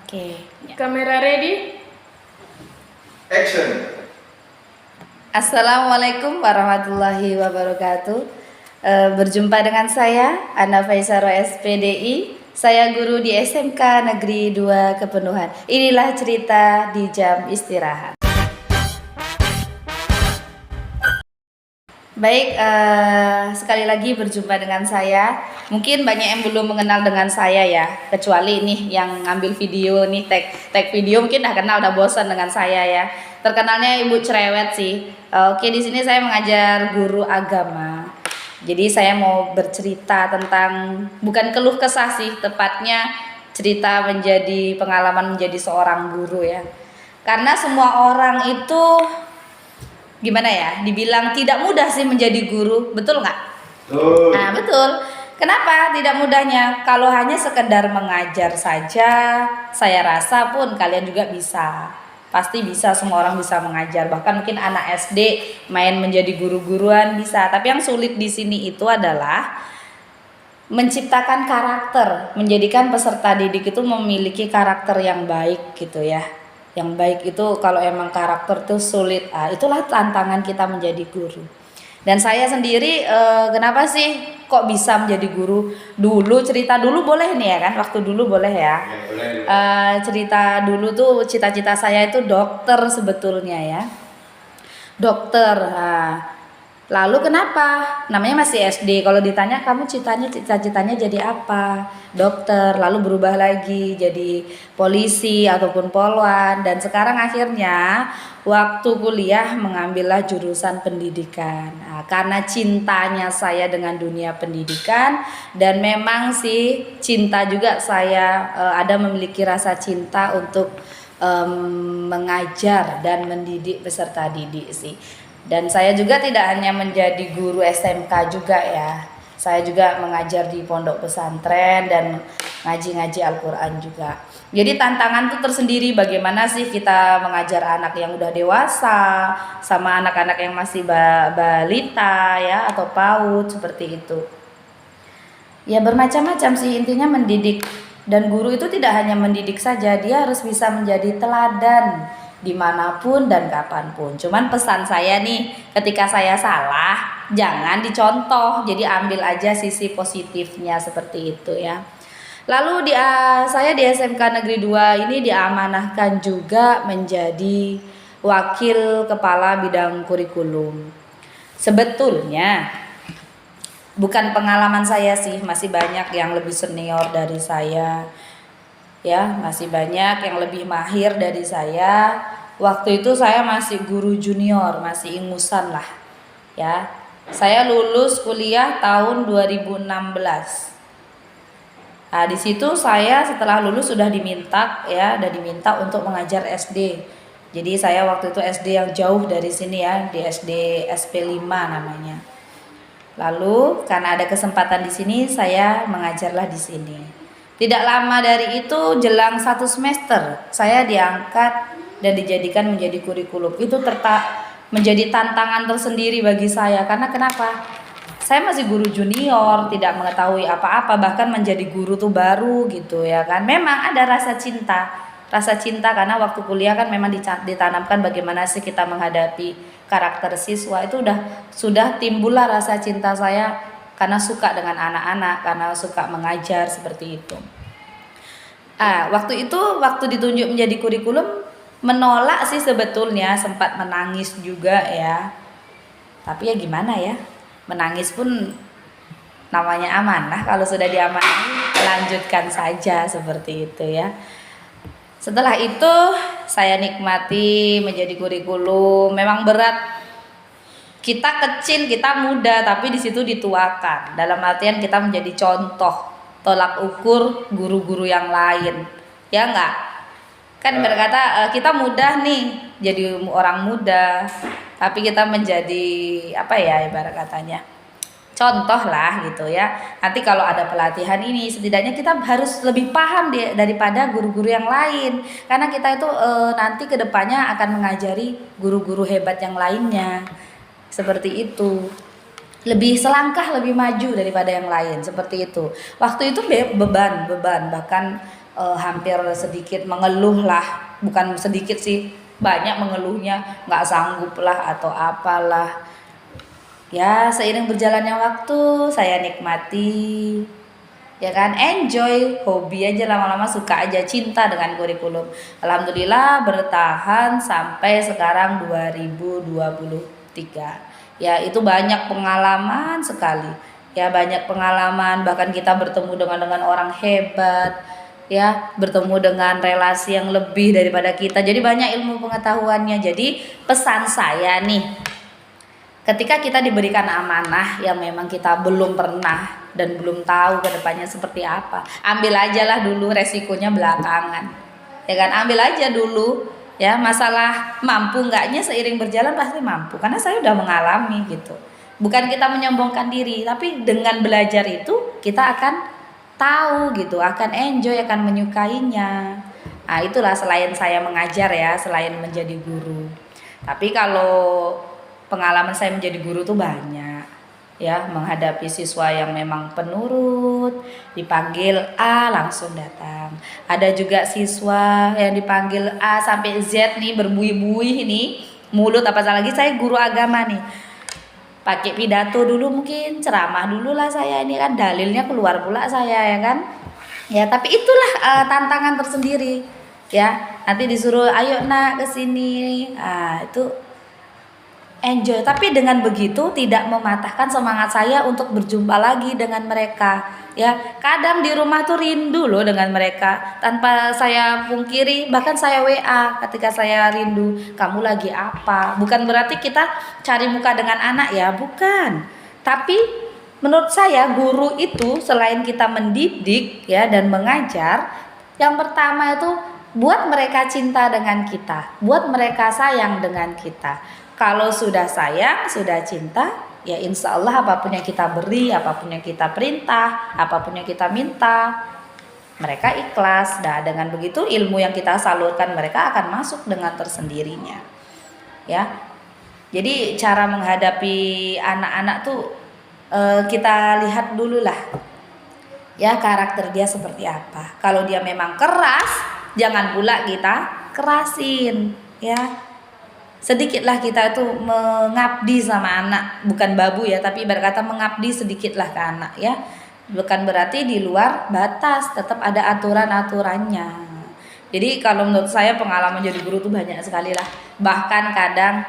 Oke. Kamera ready? Action. Assalamualaikum warahmatullahi wabarakatuh. Berjumpa dengan saya Ana Faisaro SPDI. Saya guru di SMK Negeri 2 Kepenuhan. Inilah cerita di jam istirahat. Baik, sekali lagi berjumpa dengan saya. Mungkin banyak yang belum mengenal dengan saya ya, kecuali nih yang ngambil video nih, tag video mungkin udah kenal, udah bosan dengan saya ya. Terkenalnya Ibu Cerewet sih. Oke, di sini saya mengajar guru agama. Jadi saya mau bercerita tentang, bukan keluh kesah sih, tepatnya cerita menjadi pengalaman menjadi seorang guru ya. Karena semua orang itu gimana ya, dibilang tidak mudah sih menjadi guru, betul nggak? Betul. Nah betul. Kenapa tidak mudahnya? Kalau hanya sekedar mengajar saja, saya rasa pun kalian juga bisa. Pasti bisa, semua orang bisa mengajar. Bahkan mungkin anak SD main menjadi guru-guruan bisa. Tapi yang sulit di sini itu adalah menciptakan karakter, menjadikan peserta didik itu memiliki karakter yang baik gitu ya. Yang baik itu kalau emang karakter tuh sulit, itulah tantangan kita menjadi guru. Dan saya sendiri kenapa sih kok bisa menjadi guru? Dulu cerita dulu boleh nih ya kan, waktu dulu boleh ya. Ya, boleh. Cerita dulu tuh cita-cita saya itu dokter sebetulnya ya. Dokter. Lalu kenapa? Namanya masih SD. Kalau ditanya kamu cita-citanya jadi apa? Dokter. Lalu berubah lagi jadi polisi ataupun polwan. Dan sekarang akhirnya waktu kuliah mengambillah jurusan pendidikan. Karena cintanya saya dengan dunia pendidikan, dan memang sih cinta juga saya ada memiliki rasa cinta untuk mengajar dan mendidik peserta didik sih. Dan saya juga tidak hanya menjadi guru SMK juga ya. Saya juga mengajar di pondok pesantren dan ngaji-ngaji Al-Quran juga. Jadi tantangan tuh tersendiri, bagaimana sih kita mengajar anak yang udah dewasa sama anak-anak yang masih balita ya atau PAUD seperti itu. Ya bermacam-macam sih, intinya mendidik. Dan guru itu tidak hanya mendidik saja, dia harus bisa menjadi teladan dimanapun dan kapanpun. Cuman pesan saya nih, ketika saya salah jangan dicontoh, jadi ambil aja sisi positifnya seperti itu ya. Lalu saya di SMK Negeri 2 ini diamanahkan juga menjadi wakil kepala bidang kurikulum. Sebetulnya bukan pengalaman saya sih, masih banyak yang lebih senior dari saya ya, masih banyak yang lebih mahir dari saya. Waktu itu saya masih guru junior, masih ingusan lah ya. Saya lulus kuliah tahun 2016. Nah di situ saya setelah lulus sudah diminta ya, udah diminta untuk mengajar SD. Jadi saya waktu itu SD yang jauh dari sini ya, di SD SP5 namanya. Lalu karena ada kesempatan di sini, saya mengajarlah di sini. Tidak lama dari itu, jelang 1 semester, saya diangkat dan dijadikan menjadi kurikulum. Itu menjadi tantangan tersendiri bagi saya. Karena kenapa? Saya masih guru junior, tidak mengetahui apa-apa, bahkan menjadi guru tuh baru gitu ya kan. Memang ada rasa cinta karena waktu kuliah kan memang ditanamkan bagaimana sih kita menghadapi karakter siswa. Itu sudah timbullah rasa cinta saya karena suka dengan anak-anak, karena suka mengajar seperti itu. Waktu ditunjuk menjadi kurikulum, menolak sih sebetulnya, sempat menangis juga ya. Tapi ya gimana ya, menangis pun namanya amanah, kalau sudah diamanahi lanjutkan saja seperti itu ya. Setelah itu saya nikmati menjadi kurikulum. Memang berat. Kita kecil, kita muda, tapi di situ dituakan. Dalam artian kita menjadi contoh, tolak ukur guru-guru yang lain. Ya enggak? Kan berkata kita mudah nih, jadi orang muda, tapi kita menjadi apa ya ibarat katanya, contoh lah gitu ya. Nanti kalau ada pelatihan ini, setidaknya kita harus lebih paham daripada guru-guru yang lain, karena kita itu nanti kedepannya akan mengajari guru-guru hebat yang lainnya. Seperti itu, lebih selangkah lebih maju daripada yang lain, seperti itu. Waktu itu beban bahkan hampir sedikit mengeluh lah, bukan sedikit sih, banyak mengeluhnya, nggak sanggup lah atau apalah. Ya seiring berjalannya waktu saya nikmati, ya kan, enjoy, hobi aja, lama-lama suka aja, cinta dengan kurikulum. Alhamdulillah bertahan sampai sekarang 2023. Ya itu banyak pengalaman sekali, ya banyak pengalaman, bahkan kita bertemu dengan orang hebat, ya bertemu dengan relasi yang lebih daripada kita, jadi banyak ilmu pengetahuannya. Jadi pesan saya nih, ketika kita diberikan amanah yang memang kita belum pernah dan belum tahu ke depannya seperti apa, ambil aja lah dulu, resikonya belakangan, ya kan, ambil aja dulu. Ya masalah mampu enggaknya seiring berjalan pasti mampu, karena saya udah mengalami gitu. Bukan kita menyombongkan diri, tapi dengan belajar itu kita akan tahu gitu, akan enjoy, akan menyukainya. Nah itulah, selain saya mengajar ya, selain menjadi guru, tapi kalau pengalaman saya menjadi guru tuh banyak, ya menghadapi siswa yang memang penurut, dipanggil A langsung datang. Ada juga siswa yang dipanggil A sampai Z nih, berbuih-buih ini mulut, apa lagi saya guru agama nih, pakai pidato dulu, mungkin ceramah dulu lah saya ini kan, dalilnya keluar pula saya, ya kan. Ya tapi itulah tantangan tersendiri, ya nanti disuruh ayo nak ke sini, itu enjoy. Tapi dengan begitu tidak mematahkan semangat saya untuk berjumpa lagi dengan mereka, ya kadang di rumah tuh rindu loh dengan mereka, tanpa saya pungkiri. Bahkan saya WA ketika saya rindu, kamu lagi apa. Bukan berarti kita cari muka dengan anak ya, bukan. Tapi menurut saya guru itu selain kita mendidik ya dan mengajar, yang pertama itu buat mereka cinta dengan kita, buat mereka sayang dengan kita. Kalau sudah sayang, sudah cinta, ya insya Allah apapun yang kita beri, apapun yang kita perintah, apapun yang kita minta, mereka ikhlas. Nah dengan begitu ilmu yang kita salurkan mereka akan masuk dengan tersendirinya, ya. Jadi cara menghadapi anak-anak tuh kita lihat dulu lah, ya karakter dia seperti apa. Kalau dia memang keras, jangan pula kita kerasin, ya. Sedikitlah kita itu mengabdi sama anak, bukan babu ya, tapi berkata mengabdi sedikitlah ke anak, ya bukan berarti di luar batas, tetap ada aturan-aturannya. Jadi kalau menurut saya pengalaman jadi guru tuh banyak sekali lah. Bahkan kadang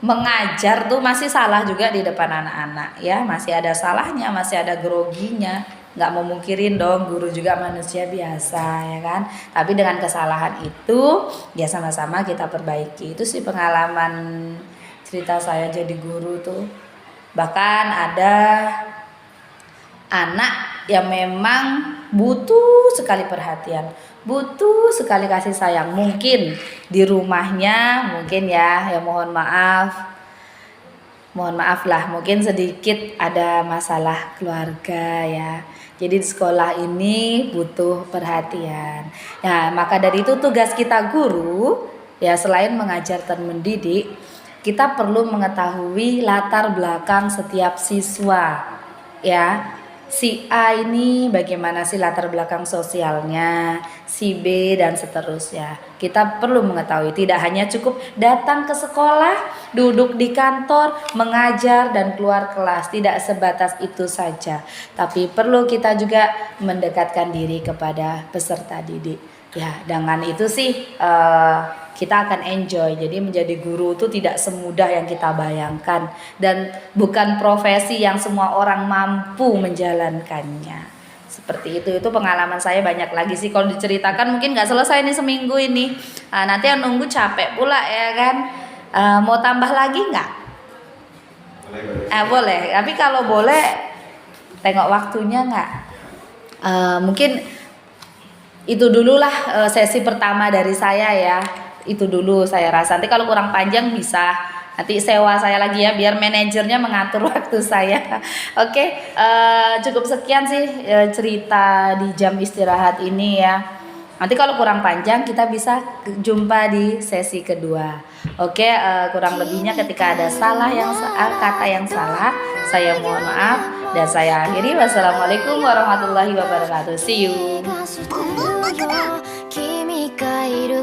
mengajar tuh masih salah juga di depan anak-anak, ya masih ada salahnya, masih ada groginya. Nggak mau mungkirin dong, guru juga manusia biasa, ya kan. Tapi dengan kesalahan itu ya sama-sama kita perbaiki. Itu sih pengalaman cerita saya jadi guru tuh. Bahkan ada anak yang memang butuh sekali perhatian, butuh sekali kasih sayang. Mungkin di rumahnya, mungkin ya mohon maaf lah, mungkin sedikit ada masalah keluarga ya. Jadi di sekolah ini butuh perhatian. Nah, maka dari itu tugas kita guru ya, selain mengajar dan mendidik, kita perlu mengetahui latar belakang setiap siswa. Ya, si A ini bagaimana sih latar belakang sosialnya, si B dan seterusnya. Kita perlu mengetahui, tidak hanya cukup datang ke sekolah, duduk di kantor, mengajar dan keluar kelas, tidak sebatas itu saja. Tapi perlu kita juga mendekatkan diri kepada peserta didik. Ya, dengan itu sih kita akan enjoy. Jadi menjadi guru itu tidak semudah yang kita bayangkan, dan bukan profesi yang semua orang mampu menjalankannya. Seperti itu pengalaman saya banyak lagi sih, kalau diceritakan mungkin nggak selesai nih seminggu ini. Nanti yang nunggu capek pula, ya kan. Mau tambah lagi nggak? Boleh. Tapi kalau boleh tengok waktunya nggak. Mungkin itu dululah sesi pertama dari saya ya. Itu dulu saya rasa. Nanti kalau kurang panjang bisa nanti sewa saya lagi ya, biar manajernya mengatur waktu saya. Oke, cukup sekian sih cerita di jam istirahat ini ya. Nanti kalau kurang panjang kita bisa jumpa di sesi kedua. Oke, kurang lebihnya ketika ada kata yang salah, saya mohon maaf. Dan saya akhiri, wassalamualaikum warahmatullahi wabarakatuh. See you. 君がいる